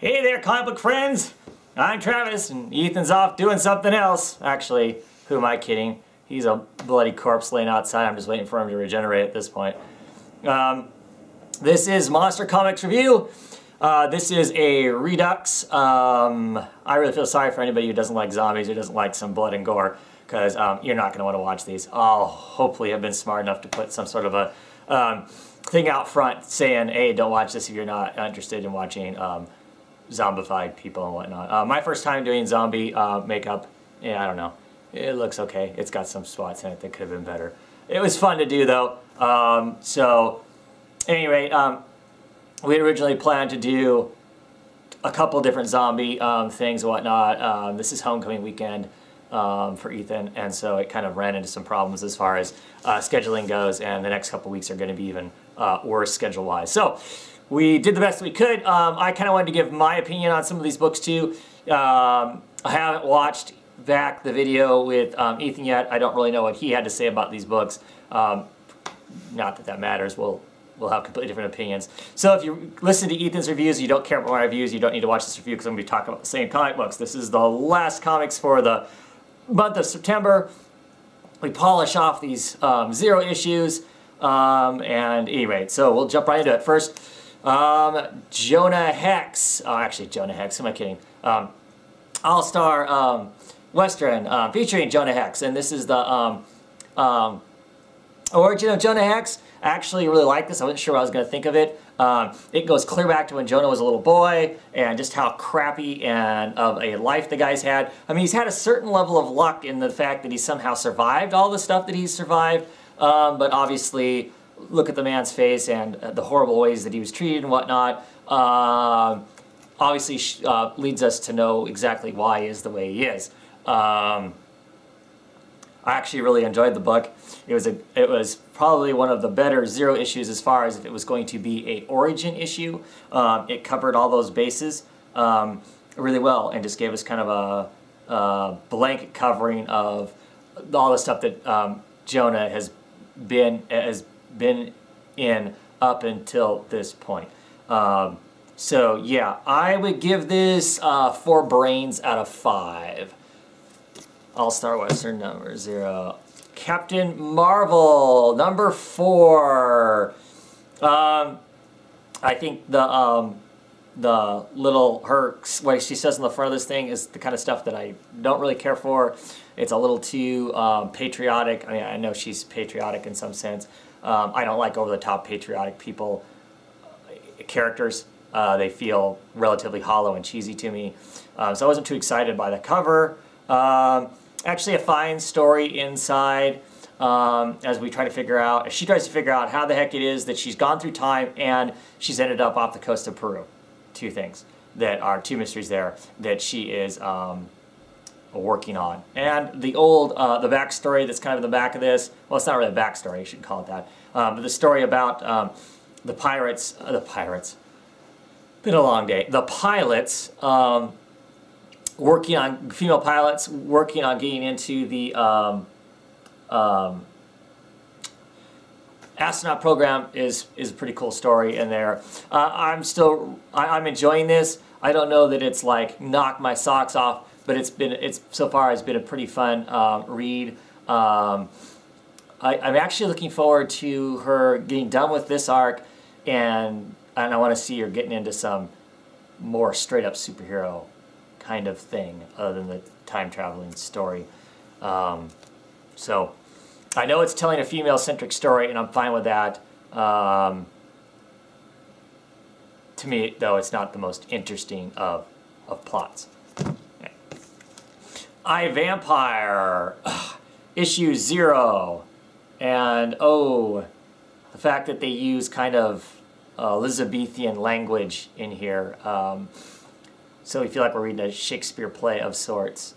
Hey there, comic book friends! I'm Travis, and Ethan's off doing something else. Actually, who am I kidding? He's a bloody corpse laying outside. I'm just waiting for him to regenerate at this point. This is Monster Comics Review. This is a Redux. I really feel sorry for anybody who doesn't like zombies, who doesn't like some blood and gore, because you're not going to want to watch these. I'll hopefully have been smart enough to put some sort of a thing out front saying, hey, don't watch this if you're not interested in watching zombified people and whatnot. My first time doing zombie makeup, yeah, I don't know. It looks okay. It's got some spots in it that could have been better. It was fun to do though. So, at any rate, we had originally planned to do a couple different zombie things and whatnot. This is homecoming weekend for Ethan, and so it kind of ran into some problems as far as scheduling goes, and the next couple weeks are going to be even worse schedule-wise. So, we did the best we could. I kind of wanted to give my opinion on some of these books too. I haven't watched back the video with Ethan yet. I don't really know what he had to say about these books. Not that that matters. We'll have completely different opinions. So if you listen to Ethan's reviews, you don't care about my reviews, you don't need to watch this review because I'm going to be talking about the same comic books. This is the last comics for the month of September. We polish off these 0 issues. And anyway, so we'll jump right into it. First, Jonah Hex. Oh, actually, Jonah Hex. Who am I kidding? All-Star Western featuring Jonah Hex. And this is the origin of Jonah Hex. I actually really like this. I wasn't sure what I was going to think of it. It goes clear back to when Jonah was a little boy and just how crappy and of a life the guy's had. I mean, he's had a certain level of luck in the fact that he somehow survived all the stuff that he's survived. But obviously, look at the man's face and the horrible ways that he was treated and whatnot. Obviously leads us to know exactly why he is the way he is. I actually really enjoyed the book. It was probably one of the better 0 issues as far as if it was going to be a origin issue. It covered all those bases really well and just gave us kind of a blanket covering of all the stuff that Jonah has been in up until this point. So yeah, I would give this 4 brains out of 5. All-Star Western number 0. Captain Marvel number 4. I think the little what she says on the front of this thing is the kind of stuff that I don't really care for. It's a little too patriotic. I mean, I know she's patriotic in some sense. I don't like over-the-top patriotic characters. They feel relatively hollow and cheesy to me. So I wasn't too excited by the cover. Actually a fine story inside as she tries to figure out how the heck it is that she's gone through time and she's ended up off the coast of Peru. 2 things that are 2 mysteries there that she is working on. And the backstory that's kind of in the back of this, well, it's not really a backstory, you shouldn't call it that, but the story about the pilots, been a long day, the pilots, female pilots working on getting into the astronaut program is a pretty cool story in there. I'm enjoying this. I don't know that it's like knocked my socks off, but so far it's been a pretty fun read. I'm actually looking forward to her getting done with this arc, and I want to see her getting into some more straight up superhero kind of thing other than the time traveling story. So I know it's telling a female-centric story, and I'm fine with that. To me, though, it's not the most interesting of plots. Okay. I, Vampire, issue 0. And, oh, the fact that they use kind of Elizabethan language in here. So we feel like we're reading a Shakespeare play of sorts.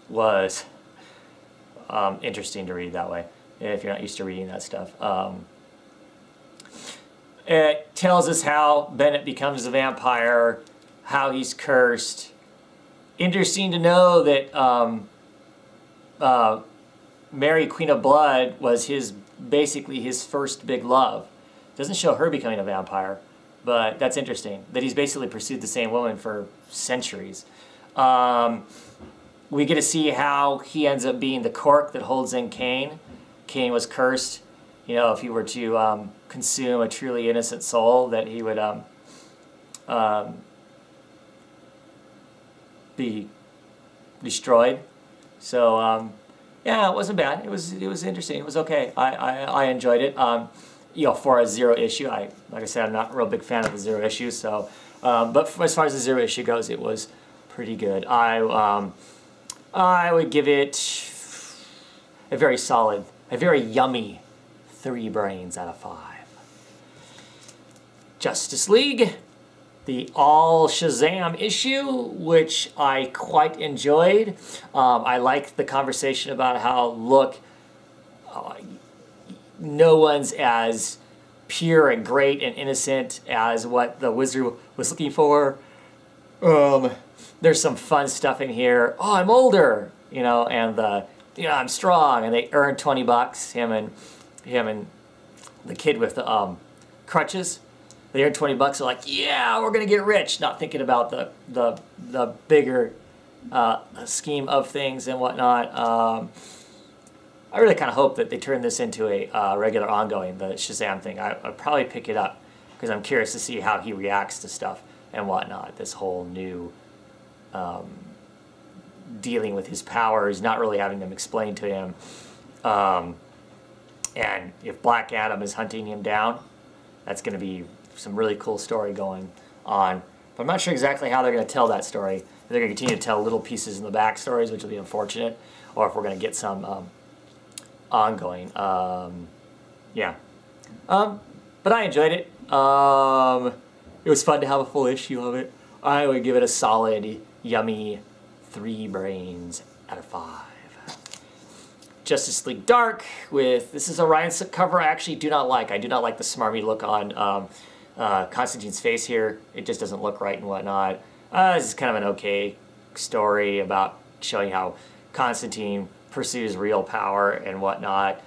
Was interesting to read that way, if you're not used to reading that stuff. It tells us how Bennett becomes a vampire, how he's cursed. Interesting to know that Mary, Queen of Blood, was basically his first big love. Doesn't show her becoming a vampire. but that's interesting that he's basically pursued the same woman for centuries. We get to see how he ends up being the cork that holds in Cain. Cain was cursed, you know, if he were to consume a truly innocent soul, that he would be destroyed. So yeah, it wasn't bad. It was interesting. It was okay. I enjoyed it. You know, for a zero issue, like I said, I'm not a real big fan of the zero issue. So, but as far as the zero issue goes, it was pretty good. I would give it a very solid, a very yummy 3 brains out of 5. Justice League, the all Shazam issue, which I quite enjoyed. I liked the conversation about how, look, no one's as pure and great and innocent as what the wizard was looking for. There's some fun stuff in here. Oh, I'm older, you know, and I'm strong, and they earned $20. Him and the kid with the crutches. They earned $20. They're like, yeah, we're gonna get rich, not thinking about the bigger scheme of things and whatnot. I really kind of hope that they turn this into a regular ongoing, the Shazam thing. I'd probably pick it up because I'm curious to see how he reacts to stuff and whatnot. This whole new dealing with his powers, not really having them explained to him. And if Black Adam is hunting him down, that's going to be some really cool story going on. But I'm not sure exactly how they're going to tell that story. If they're going to continue to tell little pieces in the backstories, which will be unfortunate, or if we're going to get some ongoing. Yeah. But I enjoyed it. It was fun to have a full issue of it. I would give it a solid, yummy 3 brains out of 5. Justice League Dark with, this is a Ryan Sook cover I actually do not like. I do not like the smarmy look on Constantine's face here. It just doesn't look right and whatnot. This is kind of an okay story about showing how Constantine pursues real power and whatnot.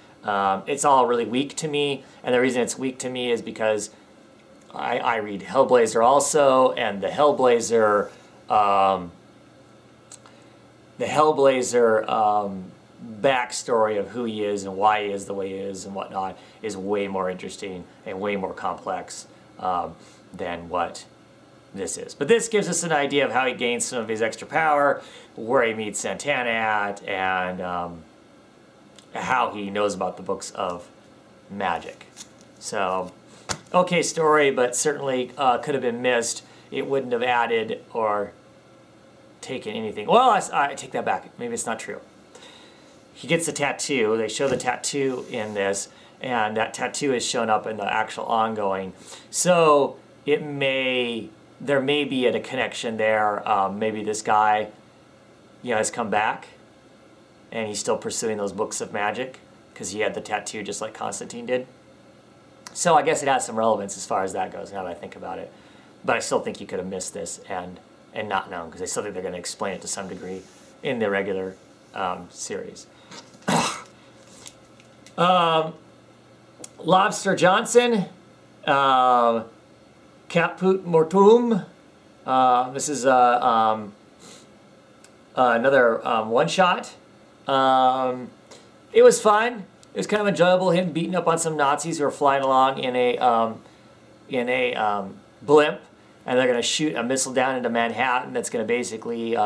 It's all really weak to me, and the reason it's weak to me is because I read Hellblazer also, and the Hellblazer backstory of who he is and why he is the way he is and whatnot is way more interesting and way more complex than what this is. But this gives us an idea of how he gains some of his extra power, where he meets Santana at, and how he knows about the books of magic. So, okay story, but certainly could have been missed. It wouldn't have added or taken anything. Well, I take that back. Maybe it's not true. He gets the tattoo. They show the tattoo in this, and that tattoo is shown up in the actual ongoing. So there may be a connection there. Maybe this guy, you know, has come back, and he's still pursuing those books of magic because he had the tattoo just like Constantine did. So I guess it has some relevance as far as that goes, now that I think about it. But I still think you could have missed this and not known, because I still think they're going to explain it to some degree in the regular series. Lobster Johnson, Caput Mortuum. This is another one-shot. It was fun. It was kind of enjoyable. Him beating up on some Nazis who are flying along in a blimp, and they're going to shoot a missile down into Manhattan that's going to basically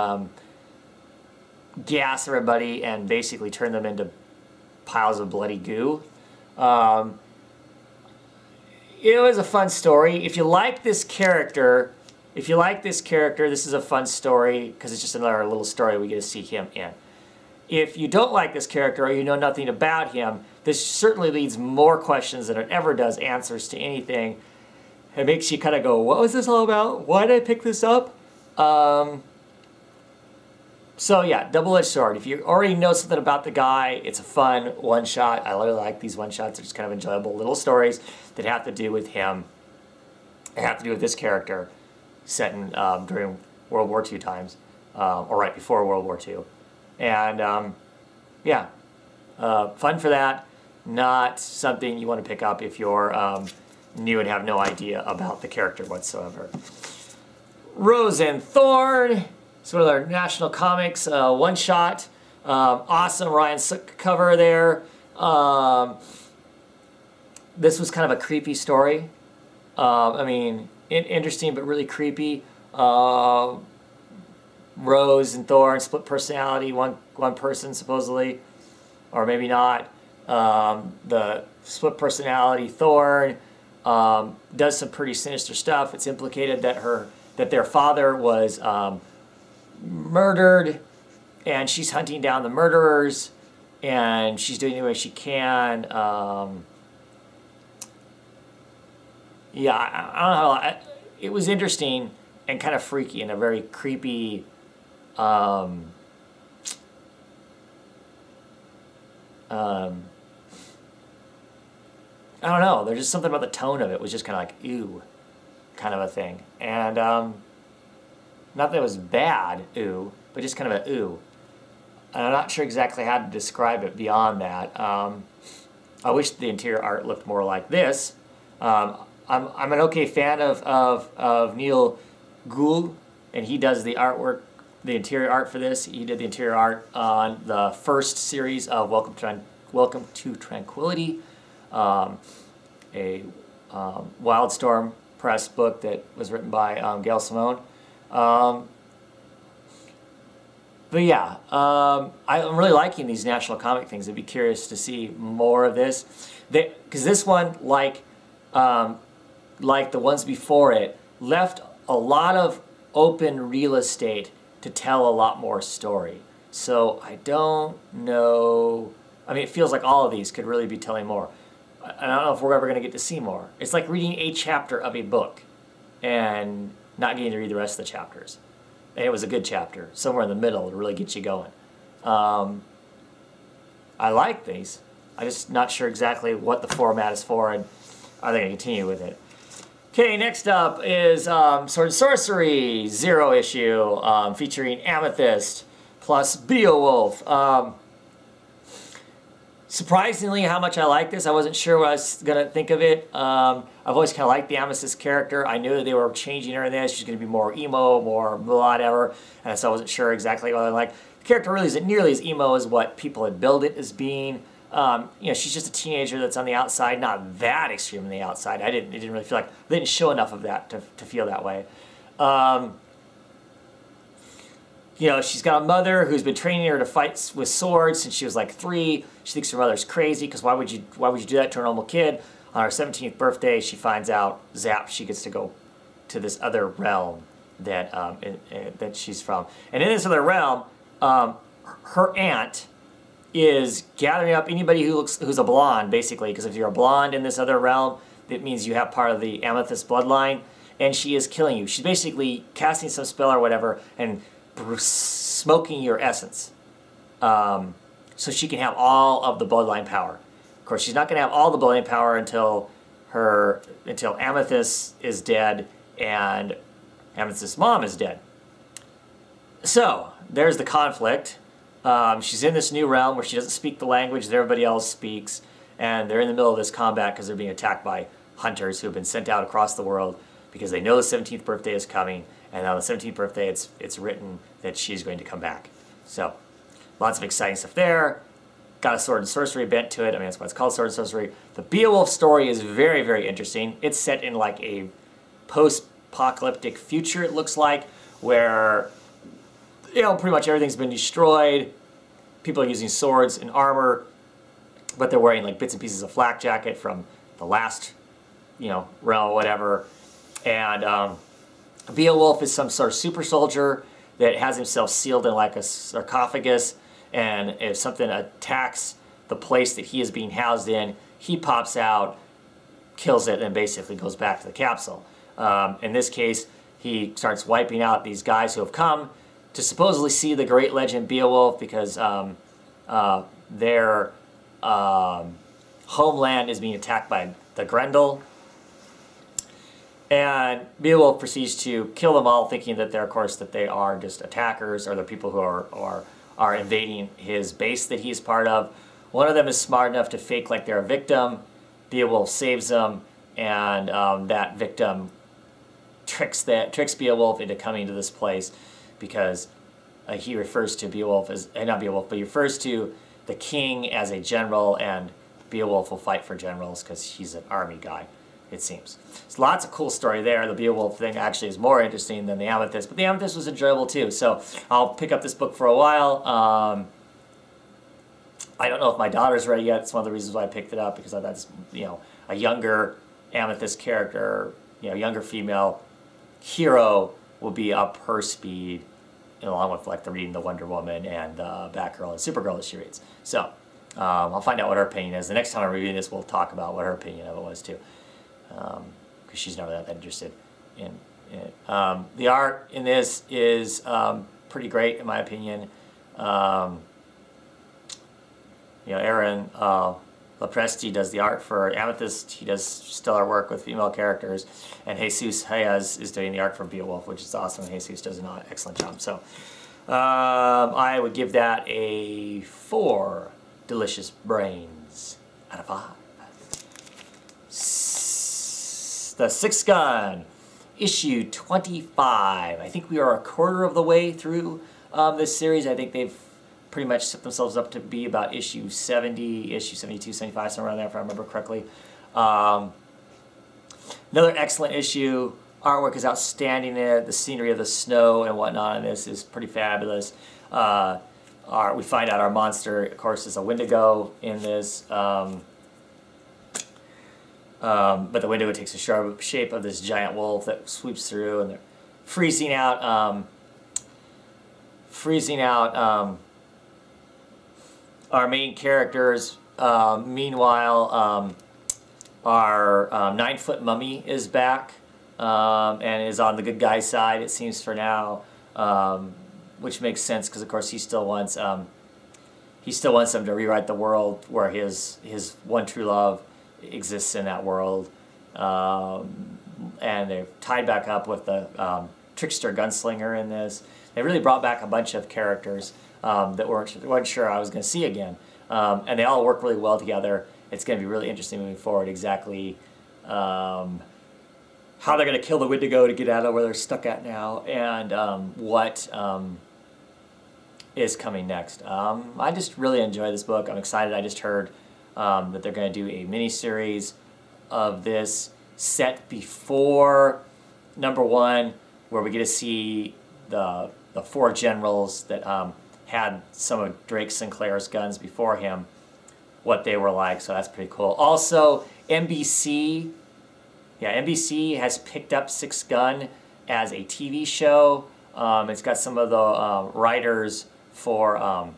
gas everybody and basically turn them into piles of bloody goo. It was a fun story. If you like this character, this is a fun story because it's just another little story we get to see him in. If you don't like this character or you know nothing about him, this certainly leads more questions than it ever does answers to anything. It makes you kind of go, what was this all about? Why did I pick this up? So yeah, double-edged sword. If you already know something about the guy, it's a fun one-shot. I really like these one-shots. They're just kind of enjoyable little stories that have to do with him. They have to do with this character set in during World War II times, or right before World War II. And yeah, fun for that. Not something you want to pick up if you're knew and have no idea about the character whatsoever. Rose and Thorn, sort of our National Comics one-shot. Awesome Ryan Sook cover there. This was kind of a creepy story. I mean, interesting but really creepy. Rose and Thorn, split personality, one person supposedly, or maybe not. The split personality Thorn does some pretty sinister stuff. It's implicated that their father was murdered, and she's hunting down the murderers, and she's doing any way she can. Yeah, I don't know. It was interesting and kind of freaky and a very creepy. I don't know. There's just something about the tone of it was just kind of like ew, kind of a thing. And not that it was bad, ew, but just kind of a ooh. And I'm not sure exactly how to describe it beyond that. I wish the interior art looked more like this. I'm an okay fan of Neil Gould, and he does the artwork, the interior art for this. He did the interior art on the first series of Welcome to Tranquility, a Wildstorm Press book that was written by Gail Simone. But yeah, I'm really liking these National Comic things. I'd be curious to see more of this. Because this one, like the ones before it, left a lot of open real estate to tell a lot more story. So I don't know. I mean, it feels like all of these could really be telling more. I don't know if we're ever going to get to see more. It's like reading a chapter of a book and not getting to read the rest of the chapters. And it was a good chapter, somewhere in the middle to really get you going. I like these. I'm just not sure exactly what the format is for, and are they going to continue with it? Okay, next up is Sword and Sorcery, 0 issue, featuring Amethyst plus Beowulf. Surprisingly, how much I like this. I wasn't sure what I was going to think of it. I've always kind of liked the Amethyst character. I knew that they were changing her in this. She's going to be more emo, more whatever, and so I wasn't sure exactly what I liked. The character really isn't nearly as emo as what people had billed it as being. You know, she's just a teenager that's on the outside, not that extreme on the outside. It didn't really feel like, they didn't show enough of that to feel that way. You know, she's got a mother who's been training her to fight with swords since she was like 3. She thinks her mother's crazy because why would you do that to a normal kid? On her 17th birthday, she finds out, zap, she gets to go to this other realm that that she's from. And in this other realm, her aunt is gathering up anybody who's a blonde, basically, because if you're a blonde in this other realm, that means you have part of the Amethyst bloodline, and she is killing you. She's basically casting some spell or whatever and smoking your essence, so she can have all of the bloodline power. Of course, she's not going to have all the bloodline power until Amethyst is dead and Amethyst's mom is dead. So there's the conflict. She's in this new realm where she doesn't speak the language that everybody else speaks, and they're in the middle of this combat because they're being attacked by hunters who have been sent out across the world because they know the 17th birthday is coming, and on the 17th birthday it's written that she's going to come back. So lots of exciting stuff there. Got a Sword and Sorcery bent to it. I mean, that's why it's called Sword and Sorcery. The Beowulf story is very, very interesting. It's set in like a post-apocalyptic future, it looks like, where, you know, pretty much everything's been destroyed. People are using swords and armor, but they're wearing like bits and pieces of flak jacket from the last, you know, realm or whatever. And Beowulf is some sort of super soldier that has himself sealed in like a sarcophagus, and if something attacks the place that he is being housed in, he pops out, kills it, and basically goes back to the capsule. In this case, he starts wiping out these guys who have come to supposedly see the great legend Beowulf, because their homeland is being attacked by the Grendel. And Beowulf proceeds to kill them all, thinking that they're, of course, that they are just attackers, or the people who are invading his base that he's part of. One of them is smart enough to fake like they're a victim. Beowulf saves them, and that victim tricks Beowulf into coming to this place because he refers to Beowulf as, not Beowulf, but he refers to the king as a general, and Beowulf will fight for generals because he's an army guy, it seems. There's lots of cool story there. The Beowulf thing actually is more interesting than the Amethyst, but the Amethyst was enjoyable too, so I'll pick up this book for a while. I don't know if my daughter's ready yet. It's one of the reasons why I picked it up, because that's, you know, a younger Amethyst character, you know, younger female hero will be up her speed, along with like the reading the Wonder Woman and Batgirl and Supergirl that she reads. So I'll find out what her opinion is. The next time I'm reading this, we'll talk about what her opinion of it was too, because she's never that interested in it. The art in this is pretty great in my opinion. You know, Aaron Lopresti does the art for Amethyst. He does stellar work with female characters, and Jesus Hayes is doing the art for Beowulf, which is awesome. Jesus does an excellent job. So I would give that a 4 delicious brains out of 5. The Sixth Gun, issue 25. I think we are a quarter of the way through this series. I think they've pretty much set themselves up to be about issue 70, issue 72, 75, somewhere around there if I remember correctly. Another excellent issue. Artwork is outstanding in it. The scenery of the snow and whatnot in this is pretty fabulous. We find out our monster, of course, is a Wendigo in this. But the Wendigo takes the sharp shape of this giant wolf that sweeps through, and they're freezing out our main characters. Meanwhile, our 9-foot mummy is back and is on the good guy's side, it seems, for now, which makes sense because, of course, he still wants them to rewrite the world where his one true love exists in that world, and they're tied back up with the trickster gunslinger in this. They really brought back a bunch of characters that weren't sure I was going to see again. And they all work really well together. It's going to be really interesting moving forward exactly how they're going to kill the Wendigo to get out of where they're stuck at now, and what is coming next. I just really enjoy this book. I'm excited. I just heard that they're going to do a mini-series of this set before #1, where we get to see the 4 generals that had some of Drake Sinclair's guns before him, what they were like, so that's pretty cool. Also, NBC has picked up Sixth Gun as a TV show. It's got some of the writers for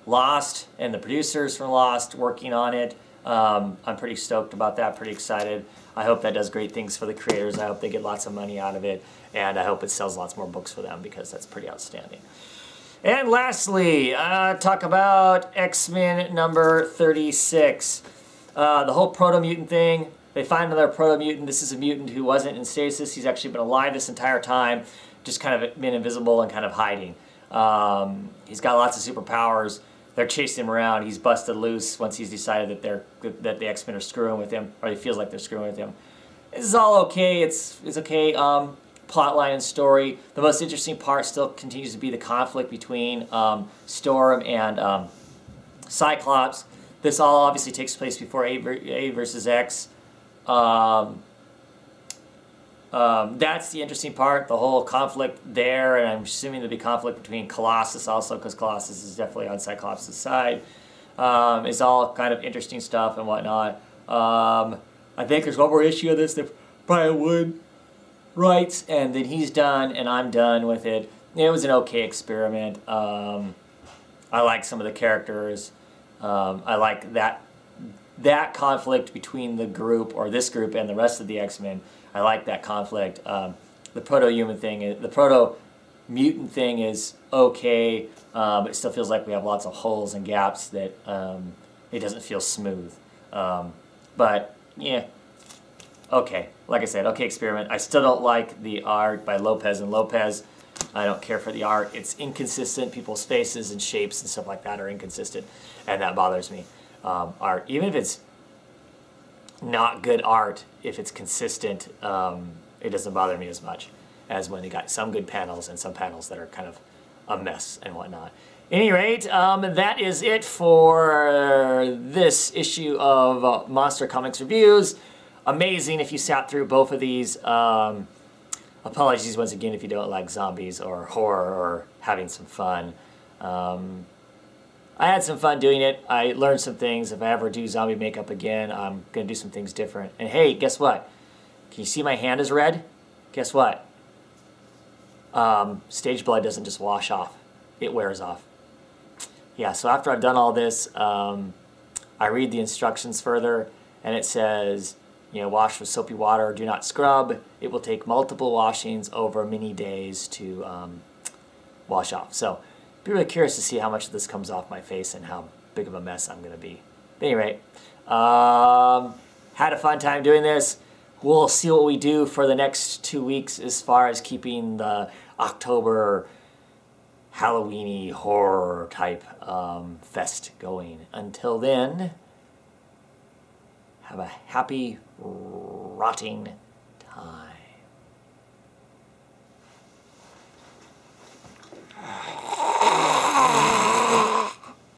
Lost and the producers from Lost working on it. I'm pretty stoked about that, pretty excited. I hope that does great things for the creators. I hope they get lots of money out of it, and I hope it sells lots more books for them, because that's pretty outstanding. And lastly, talk about X-Men number 36. The whole proto-mutant thing. They find another proto-mutant. This is a mutant who wasn't in stasis. He's actually been alive this entire time, just kind of been invisible and kind of hiding. He's got lots of superpowers. They're chasing him around. He's busted loose once he's decided that the X-Men are screwing with him, or he feels like they're screwing with him. This is all okay. It's okay. Plotline and story. The most interesting part still continues to be the conflict between Storm and Cyclops. This all obviously takes place before A versus X. That's the interesting part, the whole conflict there, and I'm assuming there'll be conflict between Colossus also, because Colossus is definitely on Cyclops' side. It's all kind of interesting stuff and whatnot. I think there's one more issue of this that Brian Wood writes, and then he's done, and I'm done with it. It was an okay experiment. I like some of the characters. I like that conflict between the group, or this group, and the rest of the X-Men. I like that conflict. The proto-human thing, the proto-mutant thing is okay, but it still feels like we have lots of holes and gaps that it doesn't feel smooth. But, yeah, okay. Like I said, okay experiment. I still don't like the art by Lopez and Lopez. I don't care for the art. It's inconsistent. People's faces and shapes and stuff like that are inconsistent, and that bothers me. Art, even if it's not good art, if it's consistent, it doesn't bother me as much as when they got some good panels and some panels that are kind of a mess and whatnot. Any rate, that is it for this issue of Monster Comics Reviews. Amazing if you sat through both of these. Apologies once again if you don't like zombies or horror or having some fun. I had some fun doing it. I learned some things. If I ever do zombie makeup again, I'm going to do some things different. And hey, guess what? Can you see my hand is red? Guess what? Stage blood doesn't just wash off. It wears off. Yeah, so after I've done all this, I read the instructions further, and it says, you know, wash with soapy water, do not scrub. It will take multiple washings over many days to wash off. So, be really curious to see how much of this comes off my face and how big of a mess I'm going to be. But anyway, had a fun time doing this. We'll see what we do for the next 2 weeks as far as keeping the October Halloween-y horror type fest going. Until then, have a happy rotting time.